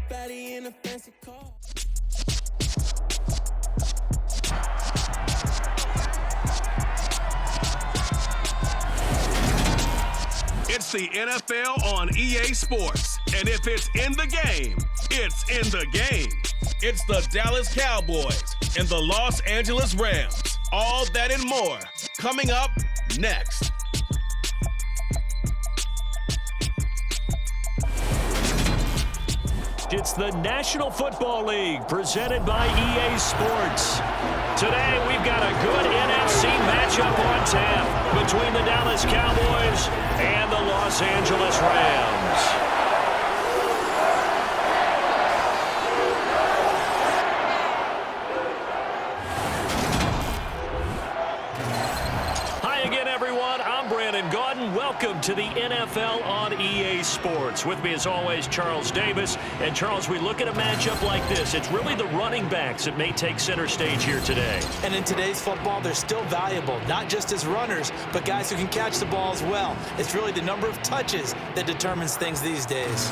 Fatty in a fancy car. It's the NFL on EA Sports. And if it's in the game, it's in the game. It's the Dallas Cowboys and the Los Angeles Rams. All that and more coming up next. It's the National Football League presented by EA Sports. Today we've got a good NFC matchup on tap between the Dallas Cowboys and the Los Angeles Rams. Welcome to the NFL on EA Sports. With me as always, Charles Davis. And Charles, we look at a matchup like this. It's really the running backs that may take center stage here today. And in today's football, they're still valuable, not just as runners, but guys who can catch the ball as well. It's really the number of touches that determines things these days.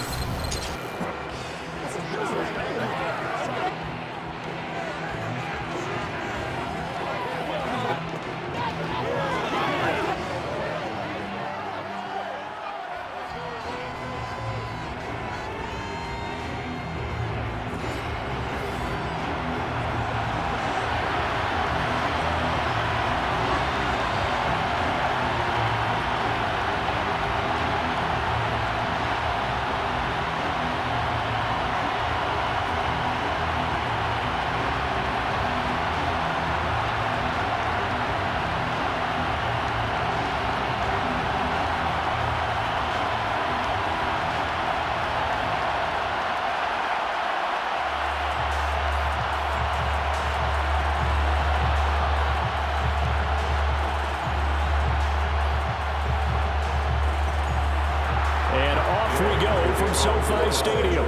SoFi Stadium.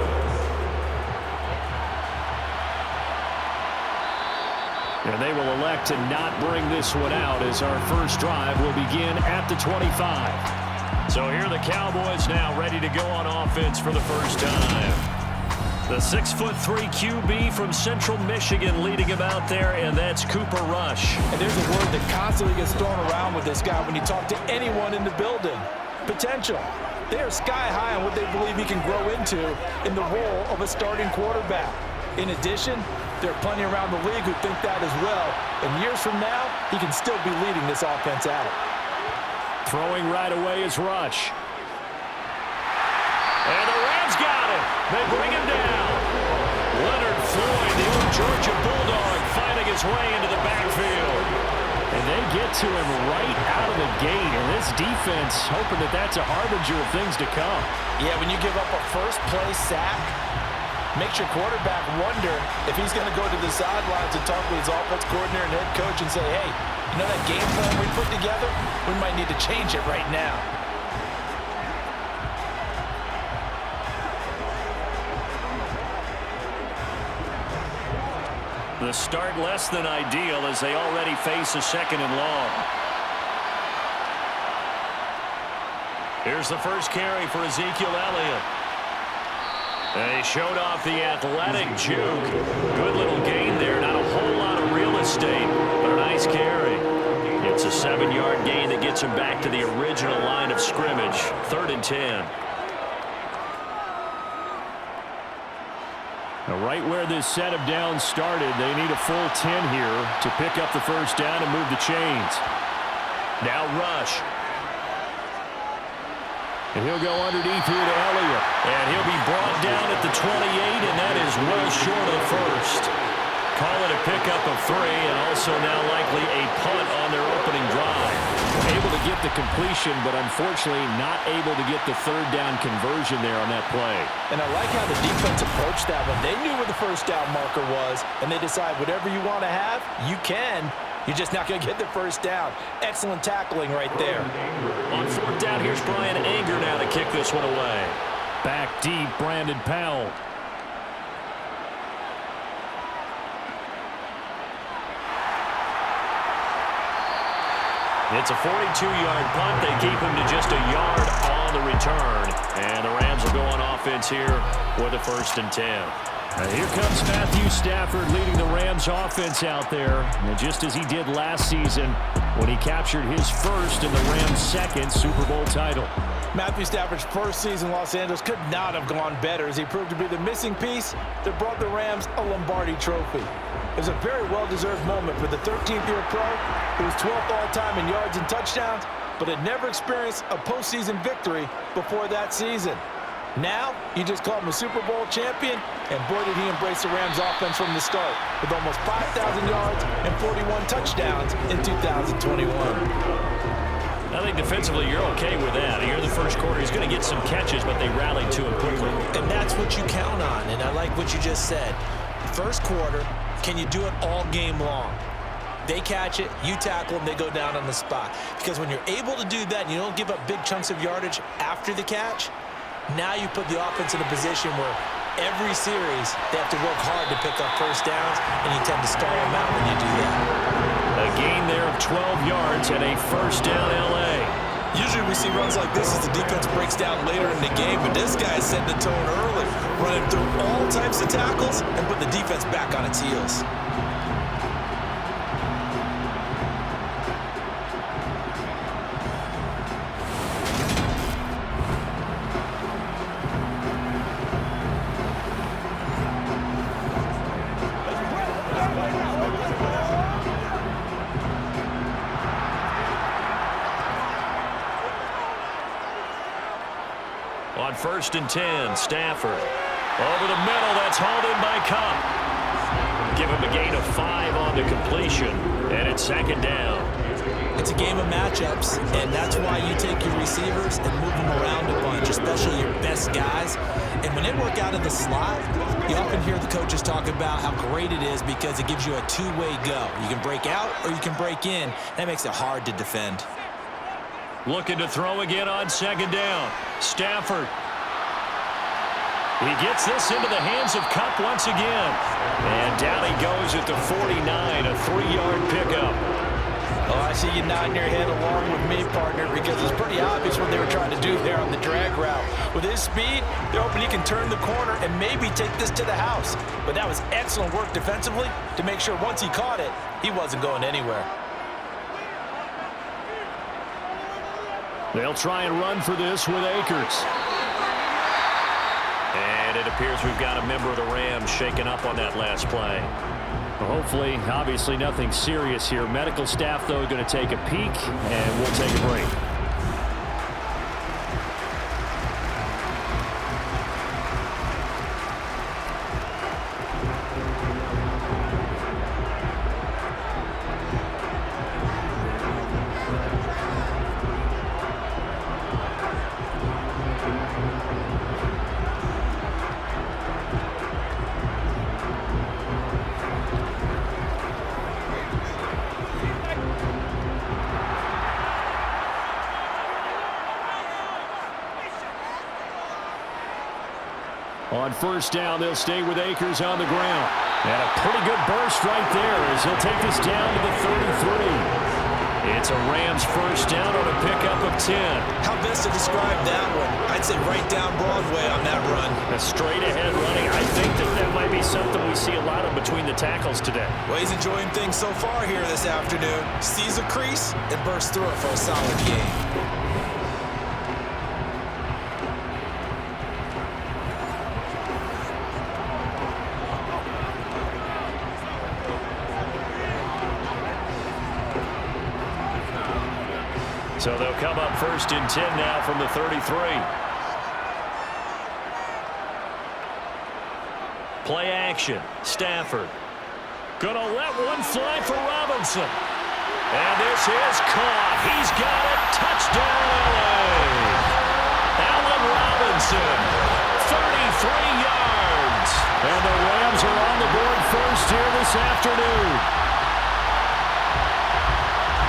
And they will elect to not bring this one out as our first drive will begin at the 25. So here are the Cowboys now ready to go on offense for the first time. The 6'3" QB from Central Michigan leading him out there, and that's Cooper Rush. And there's a word that constantly gets thrown around with this guy when you talk to anyone in the building. Potential. They are sky high on what they believe he can grow into in the role of a starting quarterback. In addition, there are plenty around the league who think that as well. And years from now, he can still be leading this offense out. Throwing right away is Rush. And the Rams got him. They bring him down. Leonard Floyd, the old Georgia Bulldog, finding his way into the backfield. And they get to him right out of the gate. And this defense hoping that that's a harbinger of things to come. Yeah, when you give up a first-play sack, makes your quarterback wonder if he's going to go to the sidelines and talk with his offense coordinator and head coach and say, hey, you know that game plan we put together? We might need to change it right now. The start less than ideal as they already face a 2nd and long. Here's the first carry for Ezekiel Elliott. They showed off the athletic juke. Good little gain there. Not a whole lot of real estate, but a nice carry. It's a 7-yard gain that gets him back to the original line of scrimmage. 3rd and 10. Now, right where this set of downs started, they need a full 10 here to pick up the first down and move the chains. Now Rush. And he'll go underneath here to Elliott. And he'll be brought down at the 28, and that is well short of the first. Call it a pickup of 3, and also now likely a punt on their opening drive. Able to get the completion, but unfortunately not able to get the 3rd down conversion there on that play. And I like how the defense approached that one. They knew where the first down marker was, and they decide whatever you want to have, you can. You're just not going to get the first down. Excellent tackling right there. On 4th down, here's Brian Anger now to kick this one away. Back deep, Brandon Powell. It's a 42-yard punt. They keep him to just a yard on on the return. And the Rams will go on offense here with a 1st and 10. And here comes Matthew Stafford leading the Rams offense out there. And just as he did last season when he captured his first and the Rams' second Super Bowl title. Matthew Stafford's first season in Los Angeles could not have gone better as he proved to be the missing piece that brought the Rams a Lombardi trophy. It was a very well-deserved moment for the 13th-year pro who was 12th all-time in yards and touchdowns, but had never experienced a postseason victory before that season. Now, you just called him a Super Bowl champion, and boy did he embrace the Rams offense from the start, with almost 5,000 yards and 41 touchdowns in 2021. I think defensively you're okay with that. Here in the first quarter, he's going to get some catches, but they rallied to him quickly. And that's what you count on, and I like what you just said. First quarter, can you do it all game long? They catch it, you tackle them, they go down on the spot. Because when you're able to do that and you don't give up big chunks of yardage after the catch, now you put the offense in a position where every series they have to work hard to pick up first downs, and you tend to stall them out when you do that. A gain there of 12 yards and a 1st down L.A. Usually we see runs like this as the defense breaks down later in the game, but this guy is setting the tone early, running through all types of tackles and put the defense back on its heels. On 1st and 10, Stafford. Over the middle, that's hauled in by Cup. Give him a gain of 5 on the completion, and it's 2nd down. It's a game of matchups, and that's why you take your receivers and move them around a bunch, especially your best guys. And when they work out of the slot, you often hear the coaches talk about how great it is because it gives you a two-way go. You can break out or you can break in. That makes it hard to defend. Looking to throw again on 2nd down. Stafford. He gets this into the hands of Cup once again. And down he goes at the 49, a 3-yard pickup. Oh, I see you nodding your head along with me, partner, because it's pretty obvious what they were trying to do there on the drag route. With his speed, they're hoping he can turn the corner and maybe take this to the house. But that was excellent work defensively to make sure once he caught it, he wasn't going anywhere. They'll try and run for this with Akers. And it appears we've got a member of the Rams shaken up on that last play. Well, hopefully, obviously nothing serious here. Medical staff, though, going to take a peek, and we'll take a break. On 1st down, they'll stay with Akers on the ground. And a pretty good burst right there as he'll take this down to the 33. It's a Rams 1st down on a pickup of 10. How best to describe that one? I'd say right down Broadway on that run. A straight-ahead running. I think that might be something we see a lot of between the tackles today. Well, he's enjoying things so far here this afternoon. Sees a crease and bursts through it for a solid game. So they'll come up 1st and 10 now from the 33. Play action. Stafford. Gonna let one fly for Robinson. And this is caught. He's got it. Touchdown, LA. Allen Robinson. 33 yards. And the Rams are on the board first here this afternoon.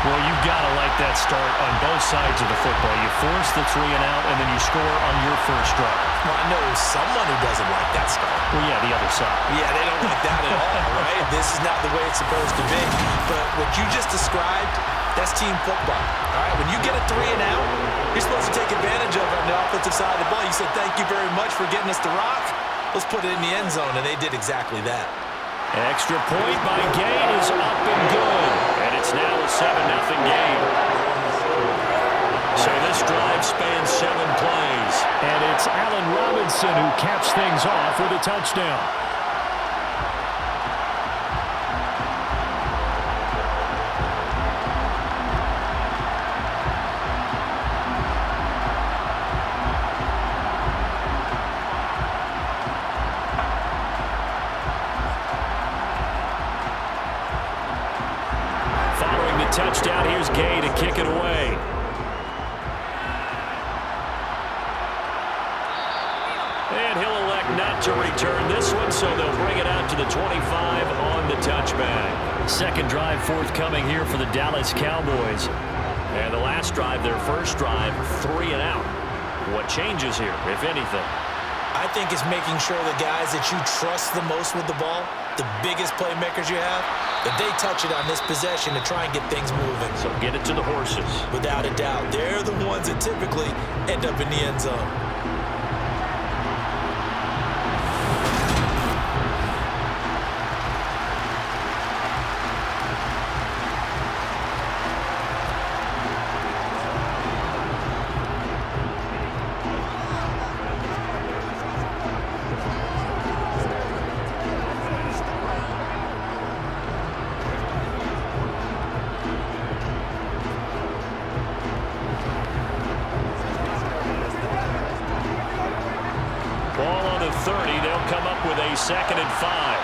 Well, you've got to like that start on both sides of the football. You force the 3 and out, and then you score on your first drive. Well, I know someone who doesn't like that start. Well, yeah, the other side. Yeah, they don't like that at all, right? This is not the way it's supposed to be. But what you just described, that's team football, all right? When you get a 3 and out, you're supposed to take advantage of on the offensive side of the ball. You said, thank you very much for getting us the rock. Let's put it in the end zone, and they did exactly that. Extra point by Gain is up and good. And it's now a 7-0 game. So this drive spans 7 plays. And it's Allen Robinson who caps things off with a touchdown. Following the touchdown, here's Gay to kick it away. And he'll elect not to return this one, so they'll bring it out to the 25 on the touchback. Second drive forthcoming here for the Dallas Cowboys. And the last drive, their first drive, 3 and out. What changes here, if anything? I think it's making sure the guys that you trust the most with the ball, the biggest playmakers you have, that they touch it on this possession to try and get things moving. So get it to the horses. Without a doubt. They're the ones that typically end up in the end zone. Ball on the 30. They'll come up with a 2nd and 5.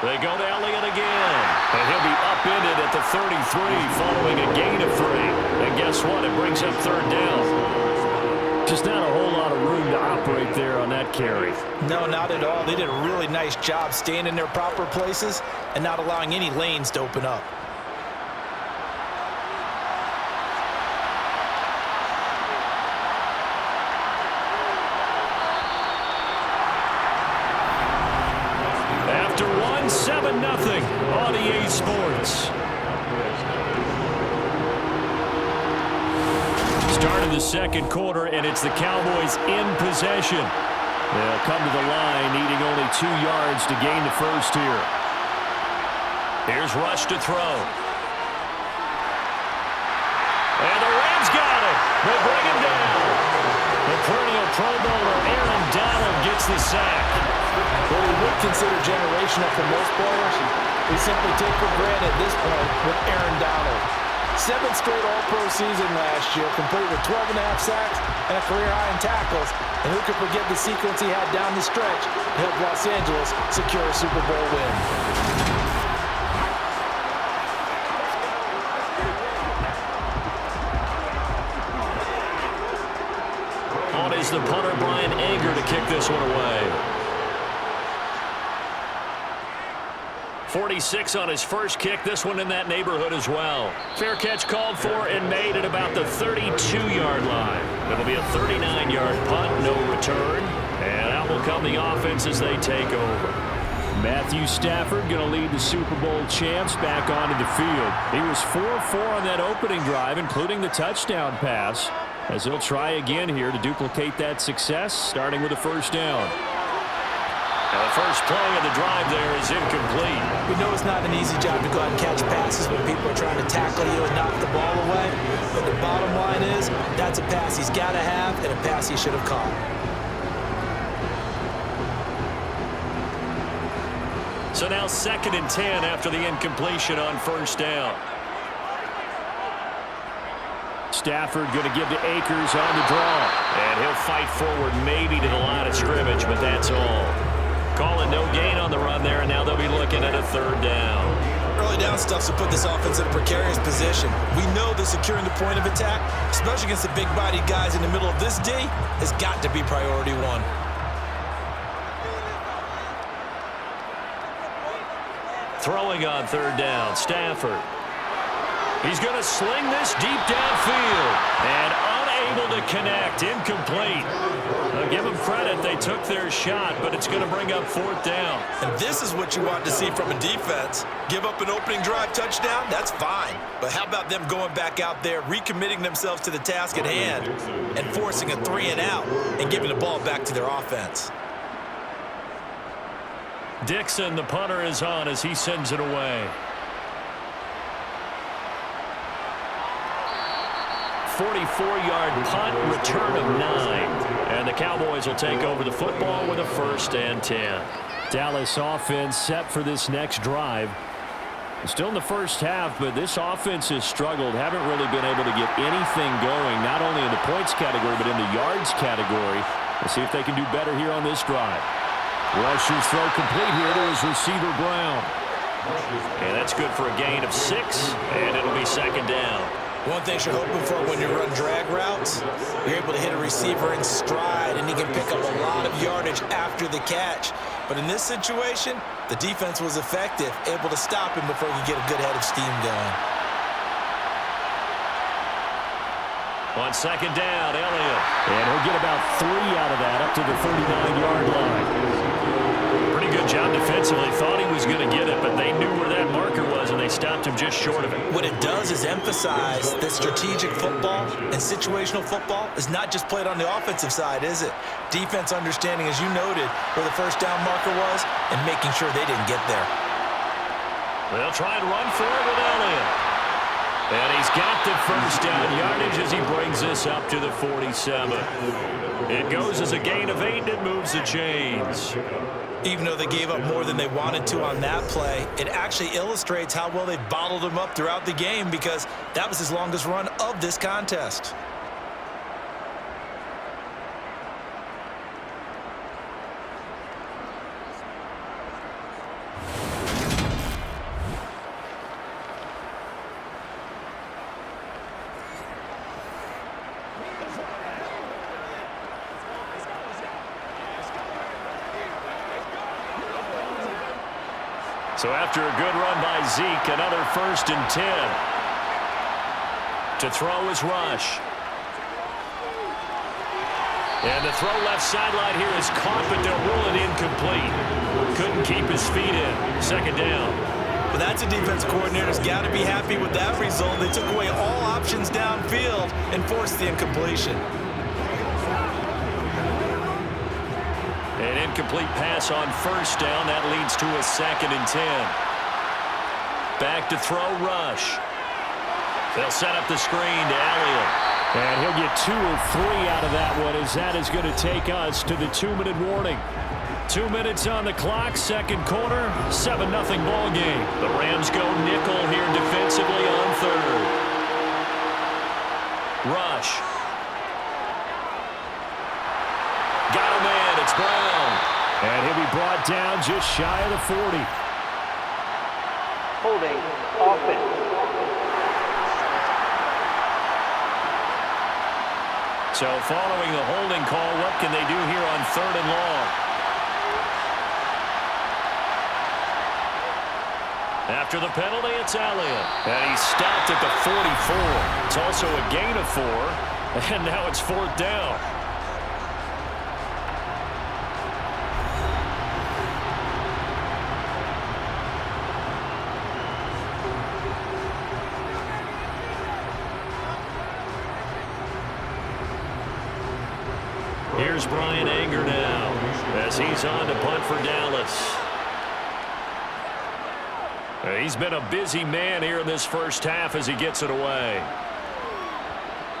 They go to Elliott again. And he'll be upended at the 33 following a gain of 3. And guess what? It brings up 3rd down. Just not a whole lot of room to operate there on that carry. No, not at all. They did a really nice job staying in their proper places and not allowing any lanes to open up. After 7-0 on EA Sports. Start of the second quarter, and it's the Cowboys in possession. They'll come to the line, needing only 2 yards to gain the first here. Here's Rush to throw. And the Rams got it. They bring him down. The perennial Pro Bowler Aaron Donald gets the sack. What we would consider generational for most players, we simply take for granted at this point with Aaron Donald. 7th straight All-Pro season last year, complete with 12.5 sacks and a career high in tackles. And who could forget the sequence he had down the stretch to help Los Angeles secure a Super Bowl win. On is the punter, Brian Anger, to kick this one away. 46 on his first kick. This one in that neighborhood as well. Fair catch called for and made at about the 32-yard line. It'll be a 39-yard punt, no return. And out will come the offense as they take over. Matthew Stafford going to lead the Super Bowl champs back onto the field. He was 4-4 on that opening drive, including the touchdown pass, as he'll try again here to duplicate that success, starting with a first down. Now the first play of the drive there is incomplete. We know it's not an easy job to go out and catch passes when people are trying to tackle you and knock the ball away. But the bottom line is, that's a pass he's got to have and a pass he should have caught. So now 2nd and 10 after the incompletion on first down. Stafford going to give to Akers on the draw. And he'll fight forward maybe to the line of scrimmage, but that's all. Calling no gain on the run there, and now they'll be looking at a 3rd down. Early down stuff to put this offense in a precarious position. We know that securing the point of attack, especially against the big-bodied guys in the middle of this D, has got to be priority 1. Throwing on 3rd down, Stafford. He's going to sling this deep downfield. And unable to connect, incomplete. I'll give them credit. They took their shot, but it's going to bring up 4th down. And this is what you want to see from a defense. Give up an opening drive touchdown, that's fine. But how about them going back out there, recommitting themselves to the task at hand, and forcing a 3-and-out and giving the ball back to their offense. Dixon, the punter, is on as he sends it away. 44-yard punt, return of 9. And the Cowboys will take over the football with a 1st and 10. Dallas offense set for this next drive. Still in the first half, but this offense has struggled. Haven't really been able to get anything going, not only in the points category, but in the yards category. Let's see if they can do better here on this drive. Rush's throw complete here to his receiver, Brown. And that's good for a gain of 6, and it'll be 2nd down. One thing you're hoping for when you run drag routes, you're able to hit a receiver in stride, and he can pick up a lot of yardage after the catch. But in this situation, the defense was effective, able to stop him before he could get a good head of steam going. On 2nd down, Elliott. And he'll get about 3 out of that up to the 39-yard line. Pretty good job defensively. Thought he was going to get it, but they knew where that marker was, and they stopped him just short of it. What it does is emphasize that strategic football and situational football is not just played on the offensive side, is it? Defense understanding, as you noted, where the 1st down marker was and making sure they didn't get there. They'll try and run for it with Elliott. And he's got the 1st down yardage as he brings this up to the 47. It goes as a gain of 8, and it moves the chains. Even though they gave up more than they wanted to on that play, it actually illustrates how well they bottled him up throughout the game, because that was his longest run of this contest. So after a good run by Zeke, another 1st and 10. To throw is Rush. And the throw left sideline here is caught, but they'll rule it incomplete. Couldn't keep his feet in. 2nd down. But that's a defense coordinator's got to be happy with that result. They took away all options downfield and forced the incompletion. An incomplete pass on 1st down. That leads to a 2nd and 10. Back to throw, Rush. They'll set up the screen to Elliott. And he'll get 2 or 3 out of that one, as that is going to take us to the 2-minute warning. 2 minutes on the clock, 2nd quarter, 7-0 ball game. The Rams go nickel here defensively on 3rd. Rush. Got him in. It's Brown. And he'll be brought down just shy of the 40. Holding offense. So following the holding call, what can they do here on 3rd and long? After the penalty, it's Elliott. And he's stopped at the 44. It's also a gain of 4. And now it's 4th down. Here's Brian Anger now as he's on to punt for Dallas. He's been a busy man here in this first half as he gets it away.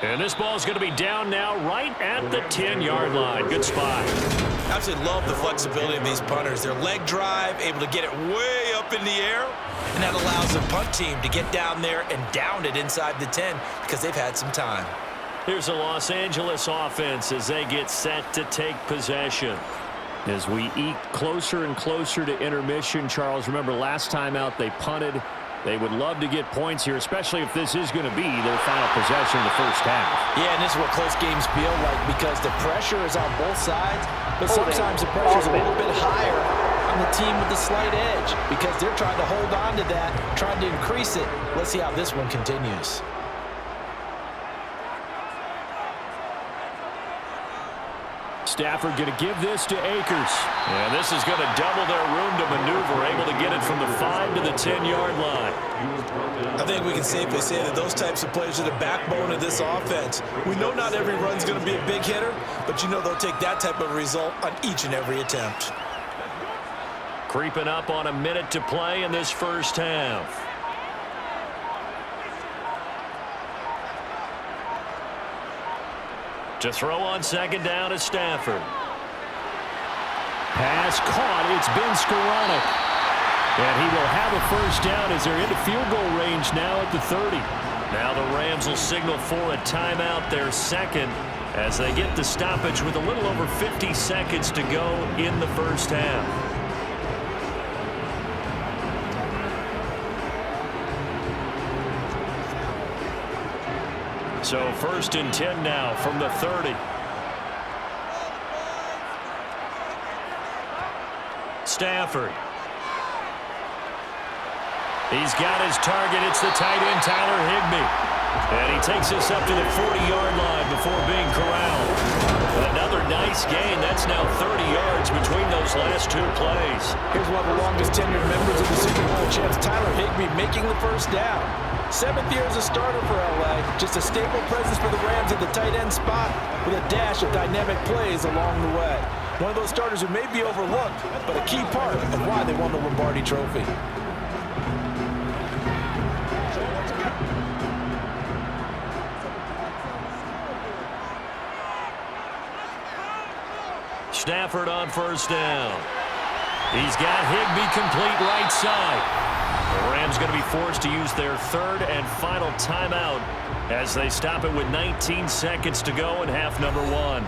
And this ball's going to be down now right at the 10-yard line. Good spot. I absolutely love the flexibility of these punters. Their leg drive, able to get it way up in the air, and that allows the punt team to get down there and down it inside the 10 because they've had some time. Here's the Los Angeles offense as they get set to take possession. As we eke closer and closer to intermission, Charles, remember last time out they punted. They would love to get points here, especially if this is going to be their final possession in the first half. Yeah, and this is what close games feel like because the pressure is on both sides, but sometimes the pressure is a little bit higher on the team with the slight edge because they're trying to hold on to that, trying to increase it. Let's see how this one continues. Stafford going to give this to Akers. And this is going to double their room to maneuver, able to get it from the 5 to the 10-yard line. I think we can safely say that those types of plays are the backbone of this offense. We know not every run's going to be a big hitter, but you know they'll take that type of result on each and every attempt. Creeping up on a minute to play in this first half. To throw on second down is Stafford. Pass caught. It's Ben Skoranek. And he will have a first down as they're into field goal range now at the 30. Now the Rams will signal for a timeout, their second, as they get the stoppage with a little over 50 seconds to go in the first half. So first and 10 now from the 30. Stafford. He's got his target. It's the tight end, Tyler Higbee. And he takes us up to the 40-yard line before being corralled. Another nice gain. That's now 30 yards between those last two plays. Here's one of the longest tenured members of the Super Bowl champs, Tyler Higbee, making the first down. 7th year as a starter for LA. Just a stable presence for the Rams at the tight end spot with a dash of dynamic plays along the way. One of those starters who may be overlooked, but a key part of why they won the Lombardi Trophy. Stafford on first down. He's got Higbee complete right side. The Rams going to be forced to use their third and final timeout as they stop it with 19 seconds to go in half number 1.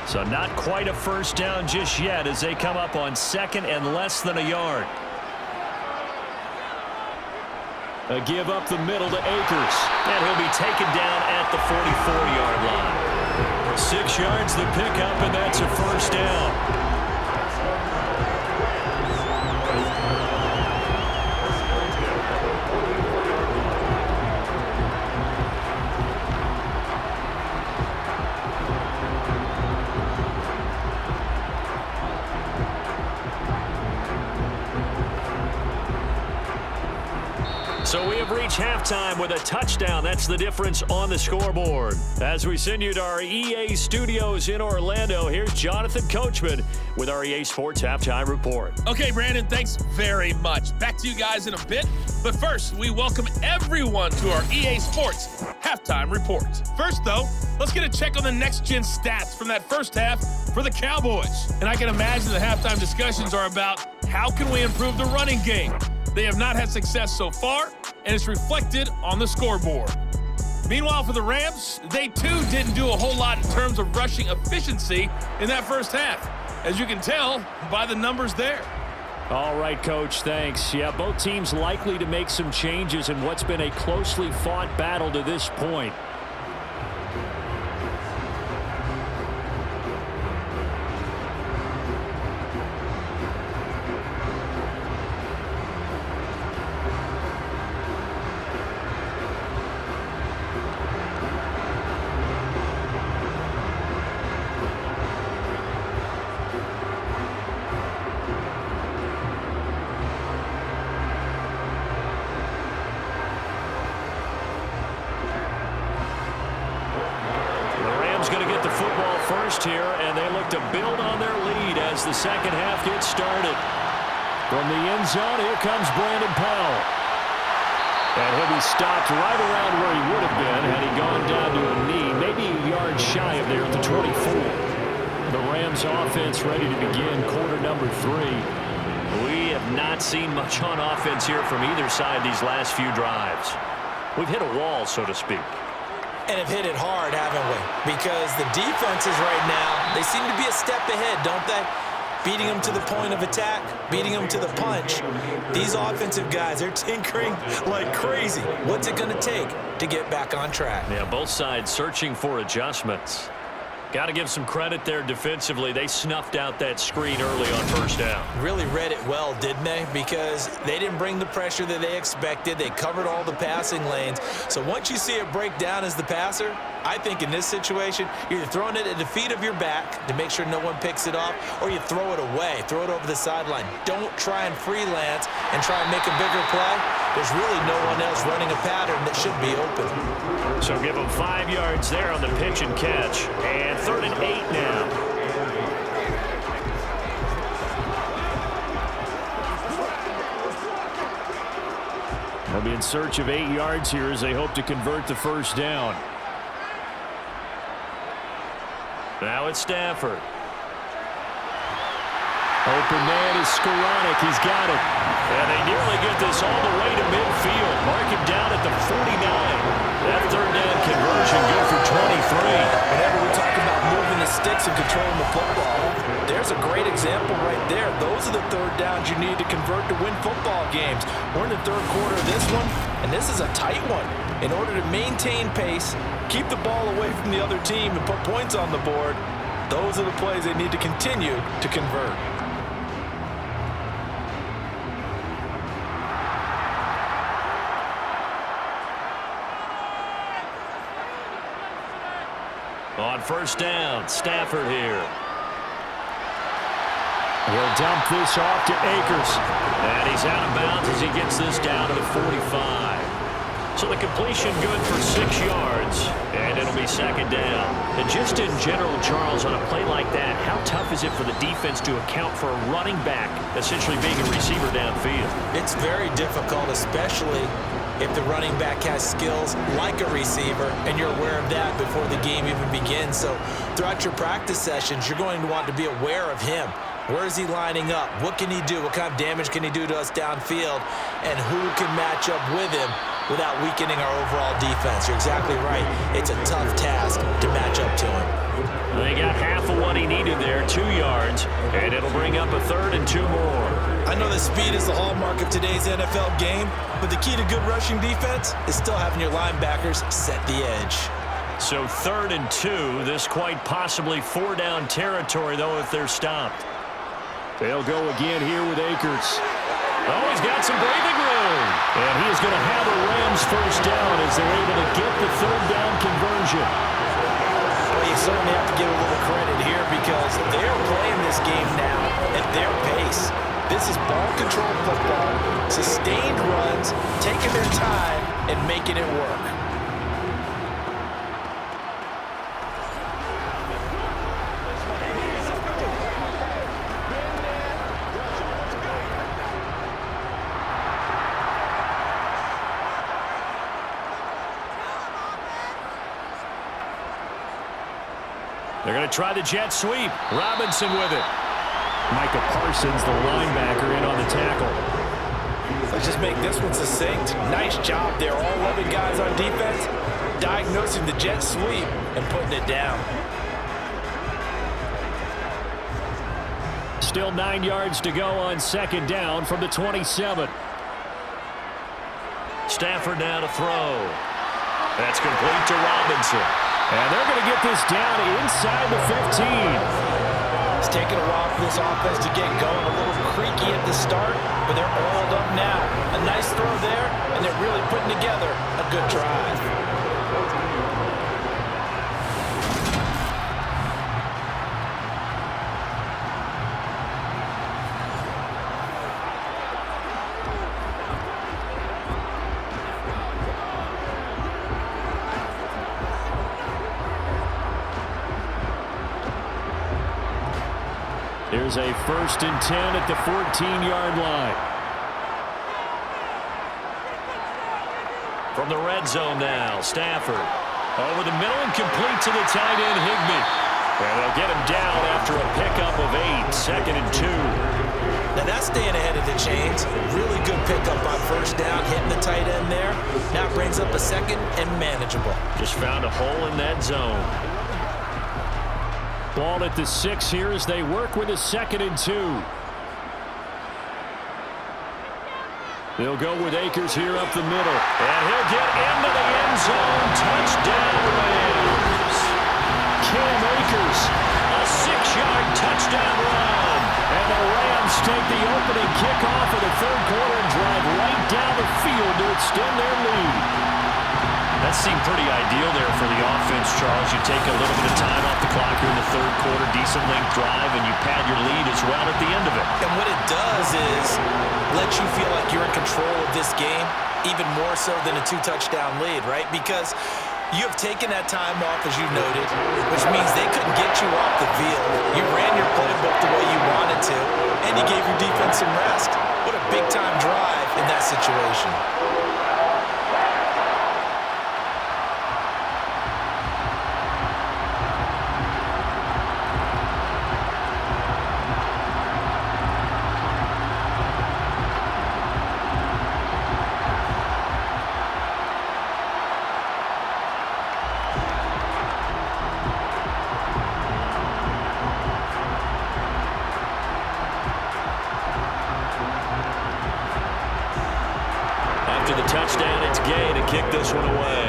So not quite a first down just yet as they come up on second and less than a yard. A give up the middle to Akers. And he'll be taken down at the 44-yard line. 6 yards the pickup, and that's a first down. So we have reached halftime with a touchdown. That's the difference on the scoreboard. As we send you to our EA studios in Orlando, here's Jonathan Coachman with our EA Sports Halftime Report. Okay, Brandon, thanks very much. Back to you guys in a bit. But first, we welcome everyone to our EA Sports Halftime Report. First, though, let's get a check on the next-gen stats from that first half for the Cowboys. And I can imagine the halftime discussions are about how can we improve the running game. They have not had success so far, and it's reflected on the scoreboard. Meanwhile, for the Rams, they too didn't do a whole lot in terms of rushing efficiency in that first half, as you can tell by the numbers there. All right, Coach, thanks. Yeah, both teams likely to make some changes in what's been a closely fought battle to this point. Here, and they look to build on their lead as the second half gets started. From the end zone, here comes Brandon Powell. And he'll be stopped right around where he would have been had he gone down to a knee, maybe a yard shy of there at the 24. The Rams offense ready to begin quarter number 3. We have not seen much on offense here from either side these last few drives. We've hit a wall, so to speak. And have hit it hard, haven't we? Because the defenses right now, they seem to be a step ahead, don't they? Beating them to the point of attack, beating them to the punch. These offensive guys, they're tinkering like crazy. What's it going to take to get back on track? Yeah, both sides searching for adjustments. Got to give some credit there defensively. They snuffed out that screen early on first down. Really read it well, didn't they? Because they didn't bring the pressure that they expected. They covered all the passing lanes. So once you see it break down as the passer, I think in this situation, you're either throwing it at the feet of your back to make sure no one picks it off, or you throw it away, throw it over the sideline. Don't try and freelance and try and make a bigger play. There's really no one else running a pattern that should be open. So give them 5 yards there on the pitch and catch. And 3rd and 8 now. They'll be in search of 8 yards here as they hope to convert the first down. Now it's Stafford. Open man is Skoranek. He's got it. And they nearly get this all the way to midfield. Mark him down at the 49. That 3rd down conversion good for 23. Whenever we talk about moving the sticks and controlling the football, there's a great example right there. Those are the 3rd downs you need to convert to win football games. We're in the 3rd quarter of this one, and this is a tight one. In order to maintain pace, keep the ball away from the other team, and put points on the board, those are the plays they need to continue to convert. On first down, Stafford here. He'll dump this off to Akers. And he's out of bounds as he gets this down to the 45. So the completion good for 6 yards, and it'll be 2nd down. And just in general, Charles, on a play like that, how tough is it for the defense to account for a running back essentially being a receiver downfield? It's very difficult, especially if the running back has skills like a receiver, and you're aware of that before the game even begins. So throughout your practice sessions, you're going to want to be aware of him. Where is he lining up? What can he do? What kind of damage can he do to us downfield? And who can match up with him without weakening our overall defense? You're exactly right. It's a tough task to match up to him. They got half of what he needed there, 2 yards, and it'll bring up a 3rd and 2 more. I know that speed is the hallmark of today's NFL game, but the key to good rushing defense is still having your linebackers set the edge. So 3rd and 2, this quite possibly 4-down territory, though, if they're stopped. They'll go again here with Akers. Oh, he's got some breathing room. And he is going to have a Rams first down as they're able to get the 3rd down conversion. Well, you certainly have to give a little credit here because they're playing this game now at their pace. This is ball control football, sustained runs, taking their time and making it work. They're going to try the jet sweep. Robinson with it. Micah Parsons, the linebacker, in on the tackle. Let's just make this one succinct. Nice job there. All 11 guys on defense diagnosing the jet sweep and putting it down. Still 9 yards to go on 2nd down from the 27. Stafford now to throw. That's complete to Robinson. And they're going to get this down inside the 15. It's taken a while for this offense to get going. A little creaky at the start, but they're oiled up now. A nice throw there, and they're really putting together a good drive. Here's a 1st and 10 at the 14-yard line. From the red zone now, Stafford. Over the middle and complete to the tight end, Higbee. And they'll get him down after a pickup of 8, 2nd and 2. Now that's staying ahead of the chains. Really good pickup on first down, hitting the tight end there. Now brings up a 2nd and manageable. Just found a hole in that zone. Ball at the 6 here as they work with a 2nd and 2. They'll go with Akers here up the middle. And he'll get into the end zone. Touchdown, Rams. Cam Lakers. A 6-yard touchdown run. And the Rams take the opening kickoff of the third quarter and drive right down the field to extend their lead. That seemed pretty ideal there for the offense, Charles. You take a little bit of time off the clock here in the third quarter, decent length drive, and you pad your lead as well at the end of it. And what it does is let you feel like you're in control of this game, even more so than a 2-touchdown lead, right? Because you have taken that time off, as you noted, which means they couldn't get you off the field. You ran your playbook the way you wanted to, and you gave your defense some rest. What a big-time drive in that situation. After the touchdown, it's Gay to kick this one away.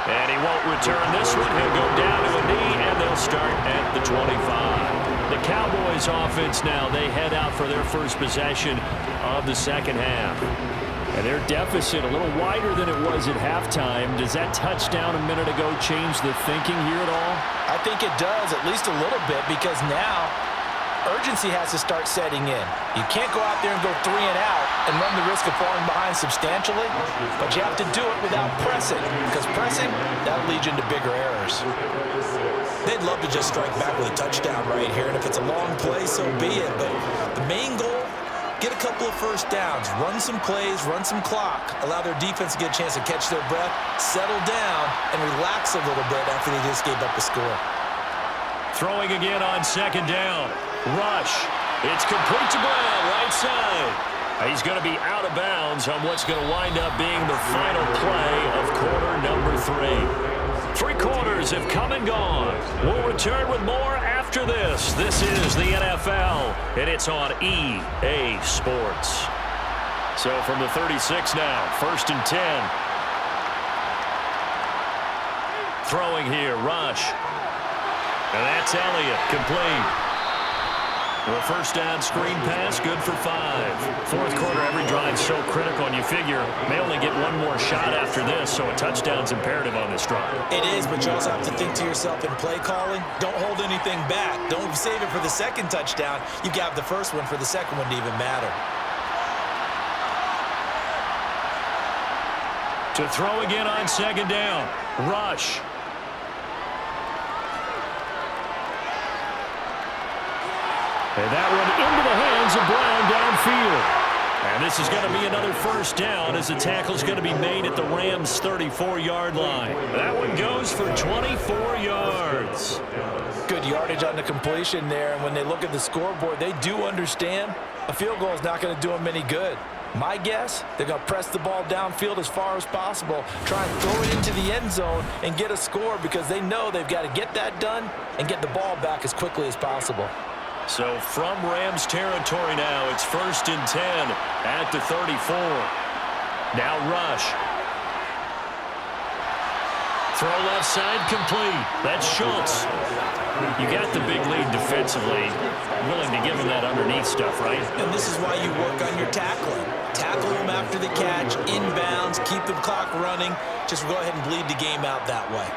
And he won't return this one. He'll go down to a knee, and they'll start at the 25. The Cowboys offense now, they head out for their first possession of the second half. And their deficit a little wider than it was at halftime. Does that touchdown a minute ago change the thinking here at all? I think it does, at least a little bit, because now urgency has to start setting in. You can't go out there and go 3 and out and run the risk of falling behind substantially, but you have to do it without pressing, because pressing, that'll lead you into bigger errors. They'd love to just strike back with a touchdown right here, and if it's a long play, so be it. But the main goal, get a couple of first downs, run some plays, run some clock, allow their defense to get a chance to catch their breath, settle down, and relax a little bit after they just gave up a score. Throwing again on second down. Rush. It's complete to Brown, right side. He's going to be out of bounds on what's going to wind up being the final play of quarter number 3. 3 quarters have come and gone. We'll return with more after this. This is the NFL, and it's on EA Sports. So from the 36 now, 1st and 10. Throwing here, Rush. And that's Elliott, complete. Well, first down screen pass, good for 5. Fourth quarter, every drive so critical, and you figure they only get one more shot after this, so a touchdown's imperative on this drive. It is, but you also have to think to yourself in play calling, don't hold anything back. Don't save it for the second touchdown. You got the first one for the second one to even matter. To throw again on second down. Rush. And that one into the hands of Brown downfield. And this is going to be another first down as the tackle's going to be made at the Rams' 34-yard line. That one goes for 24 yards. Good yardage on the completion there. And when they look at the scoreboard, they do understand a field goal is not going to do them any good. My guess, they're going to press the ball downfield as far as possible, try and throw it into the end zone and get a score because they know they've got to get that done and get the ball back as quickly as possible. So from Rams territory now, it's 1st and 10 at the 34. Now Rush. Throw left side complete. That's Schultz. You got the big lead defensively. Willing to give him that underneath stuff, right? And this is why you work on your tackling. Tackle them after the catch, inbounds, keep the clock running. Just go ahead and bleed the game out that way.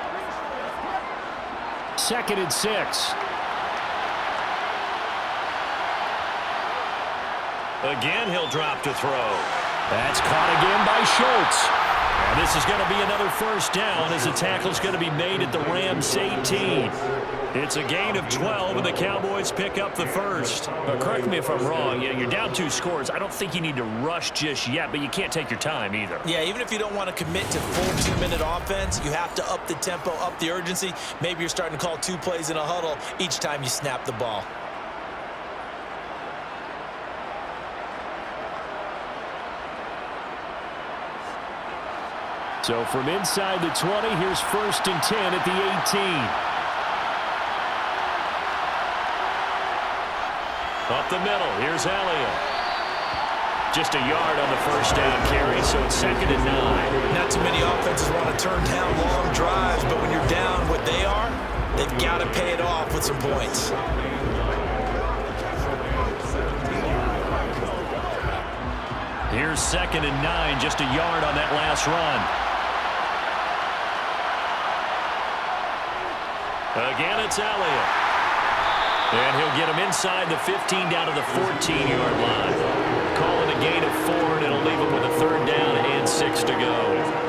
2nd and 6. Again, he'll drop to throw. That's caught again by Schultz. And this is going to be another first down as the tackle's going to be made at the Rams 18. It's a gain of 12, and the Cowboys pick up the first. But correct me if I'm wrong. You're down 2 scores. I don't think you need to rush just yet, but you can't take your time either. Yeah, even if you don't want to commit to full 2-minute offense, you have to up the tempo, up the urgency. Maybe you're starting to call 2 plays in a huddle each time you snap the ball. So from inside the 20, here's 1st and 10 at the 18. Up the middle, here's Elliott. Just a yard on the first down carry, so it's 2nd and 9. Not too many offenses want to turn down long drives, but when you're down what they are, they've got to pay it off with some points. Here's 2nd and 9, just a yard on that last run. Again, it's Elliott. And he'll get him inside the 15 down to the 14-yard line. Calling a gain of 4, and it'll leave him with a 3rd down and 6 to go.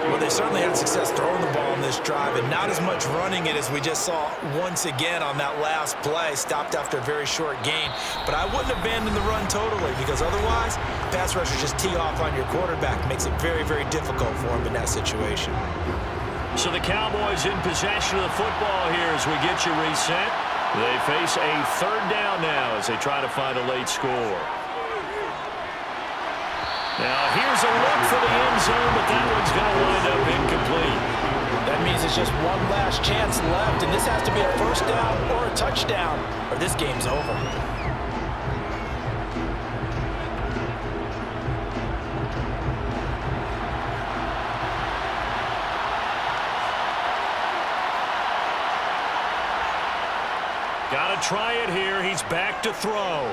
Well, they certainly had success throwing the ball on this drive, and not as much running it as we just saw once again on that last play. Stopped after a very short gain. But I wouldn't abandon the run totally, because otherwise, pass rushers just tee off on your quarterback. Makes it very, very difficult for him in that situation. So the Cowboys in possession of the football here as we get you reset. They face a 3rd down now as they try to find a late score. Now here's a look for the end zone, but that one's going to wind up incomplete. That means it's just one last chance left, and this has to be a 1st down or a touchdown, or this game's over. Got to try it here. He's back to throw.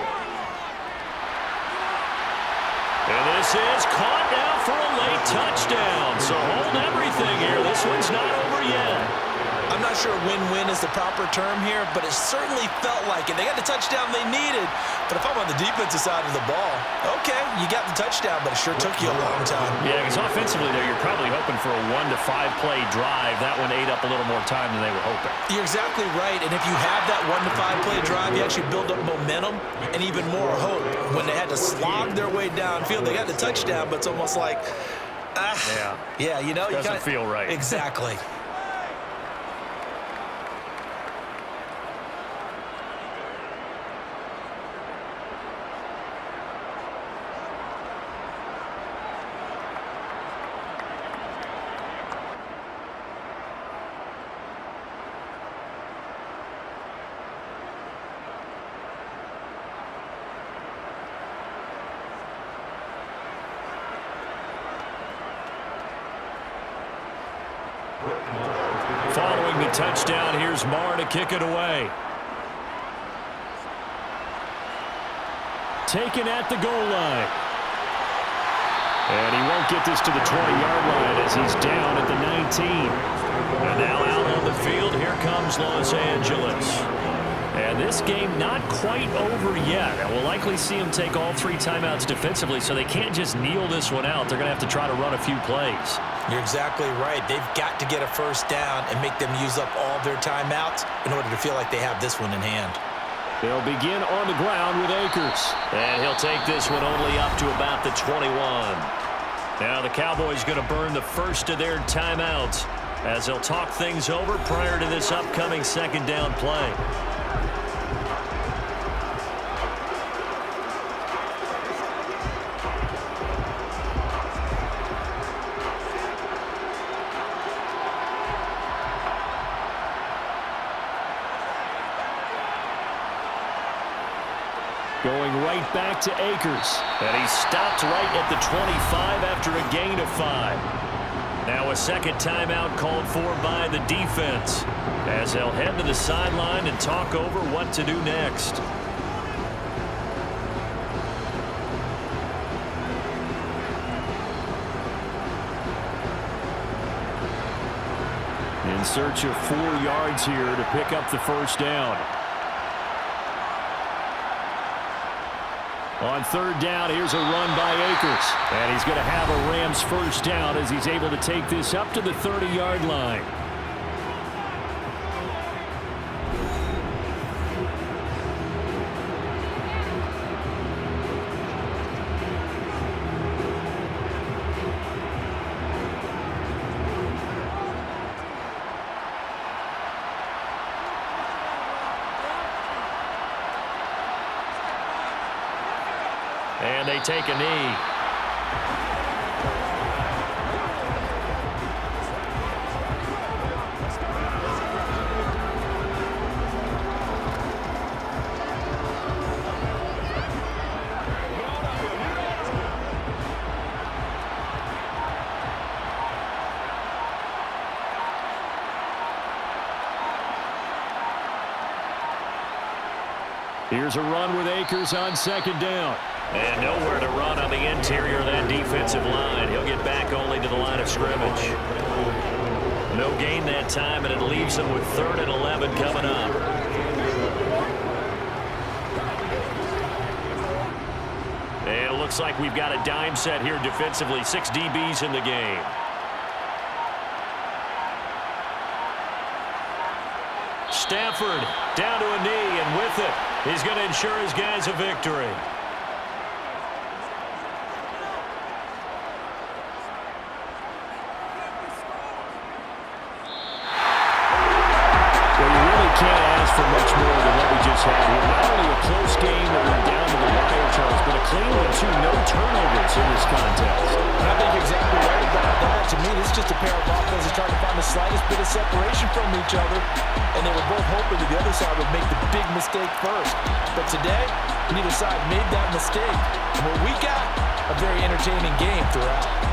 And this is caught now for a late touchdown. So hold everything here. This one's not over yet. I'm not sure win-win is the proper term here, but it certainly felt like it. They got the touchdown they needed, but if I'm on the defensive side of the ball, okay, you got the touchdown, but it sure took you a long time. Yeah, because offensively there, you're probably hoping for a 1 to 5 play drive. That one ate up a little more time than they were hoping. You're exactly right, and if you have that 1 to 5 play drive, you actually build up momentum and even more hope. When they had to slog their way downfield, they got the touchdown, but it's almost like, yeah, you know, doesn't feel right. Exactly. Following the touchdown, here's Marr to kick it away. Taken at the goal line. And he won't get this to the 20-yard line as he's down at the 19. And now out on the field, here comes Los Angeles. And this game not quite over yet. And we'll likely see him take all 3 timeouts defensively, so they can't just kneel this one out. They're going to have to try to run a few plays. You're exactly right. They've got to get a 1st down and make them use up all their timeouts in order to feel like they have this one in hand. They'll begin on the ground with Akers. And he'll take this one only up to about the 21. Now the Cowboys going to burn the first of their timeouts as they'll talk things over prior to this upcoming 2nd down play. Going right back to Akers. And he stopped right at the 25 after a gain of 5. Now a 2nd timeout called for by the defense as they'll head to the sideline and talk over what to do next. In search of 4 yards here to pick up the 1st down. On 3rd down, here's a run by Akers. And he's going to have a Rams 1st down as he's able to take this up to the 30-yard line. And they take a knee. Here's a run with Akers on second down. And nowhere to run on the interior of that defensive line. He'll get back only to the line of scrimmage. No gain that time, and it leaves him with 3rd and 11 coming up. And it looks like we've got a dime set here defensively. 6 DBs in the game. Stafford down to a knee, and with it, he's going to ensure his guys a victory. Well, you really can't ask for much more than what we just had here. Not only a close game that went down to the wire, Charles, but a clean one, too. No turnovers in this contest. I think exactly right about that. To me, this is just a pair of offenses trying to find the slightest bit of separation from each other, and they were both hoping that the other side would make the big mistake first. But today, neither side made that mistake. And what we got, a very entertaining game throughout.